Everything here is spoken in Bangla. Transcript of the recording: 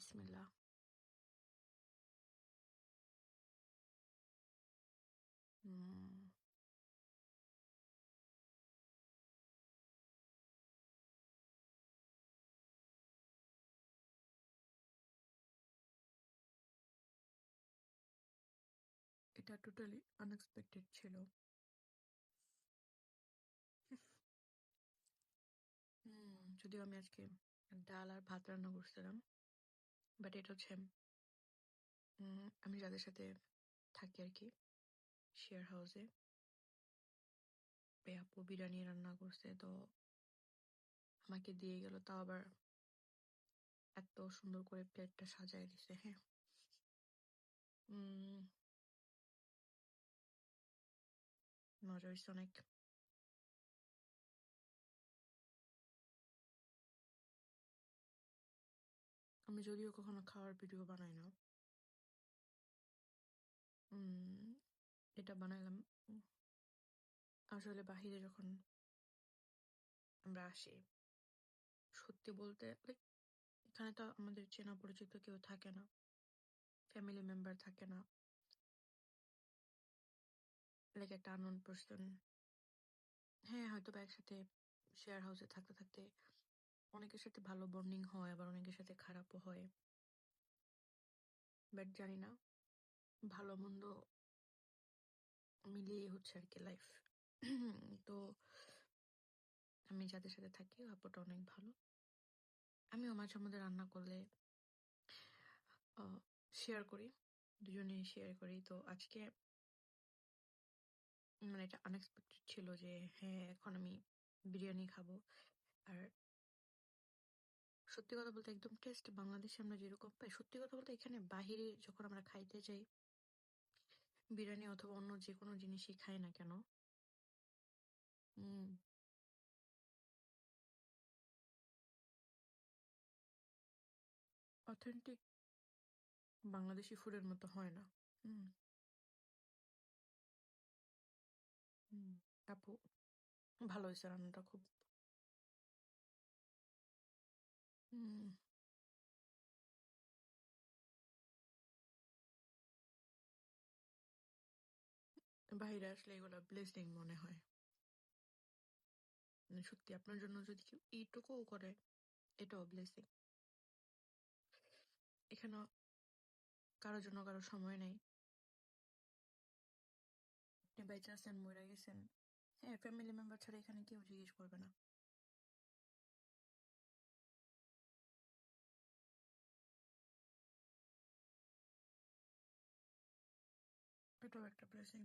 বিসমিল্লাহ। হুম, এটা টোটালি আনএক্সপেক্টেড ছিল। যদিও আমি আজকে ডাল আর ভাত রান্না করছিলাম, বাট এটা হচ্ছে আমি যাদের সাথে থাকি আর কি, শেয়ার হাউসে, আপু বিরিয়ানি রান্না করছে, তো আমাকে দিয়ে গেল, তাও আবার এত সুন্দর করে প্লেটটা সাজায় দিছে। হ্যাঁ, উম মজা হয়েছে অনেক। আমি যদিও কখনো খাওয়ার ভিডিও বানাই না, উম এটা বানাইলাম আসলে বাহিরে যখন আমরা আসি, সত্যি বলতে like, এখানে তো আমাদের চেনা পরিচিত কেউ থাকে না, ফ্যামিলি মেম্বার থাকে না, লাইক একটা আননোন পার্সন। হ্যাঁ, হয়তো বা একসাথে শেয়ার হাউসে থাকতে থাকতে অনেকের সাথে ভালো বন্ডিং হয়, আবার অনেকের সাথে খারাপও হয়, বাট জানি না, ভালো মন্দ মিলিয়ে হচ্ছে আর কি লাইফ। তো আমি যাদের সাথে থাকি আপুটা অনেক ভালো। আমিও মাঝে মধ্যে রান্না করলে শেয়ার করি, দুজনেই শেয়ার করি। তো আজকে মানে এটা আনএক্সপেক্টেড ছিল যে হ্যাঁ, এখন আমি বিরিয়ানি খাবো। আর সত্যি কথা বলতে একদম টেস্ট বাংলাদেশে আমরা যেরকম পাই, সত্যি কথা বলতে এখানে বাহিরে যখন আমরা খাইতে যাই বিরিয়ানি অথবা অন্য যে কোনো জিনিসই খাই না কেন, অথেন্টিক বাংলাদেশি ফুডের মতো হয় না। হুম। হুম। আপু ভালো হয়েছে রান্নাটা খুব। হুম। বাইরে আসলে এগুলো ব্লেসিং মনে হয়। মানে সত্যি আপনার জন্য যদি কেউ এইটুকুও করে, এটাও ব্লেসিং। এখানে কারোর জন্য কারো সময় নেই, আপনি বাইচে আছেন, মরে গেছেন, হ্যাঁ, ফ্যামিলি মেম্বার ছাড়া এখানে কেউ জিজ্ঞেস করবে না। এটাও একটা ব্লেসিং।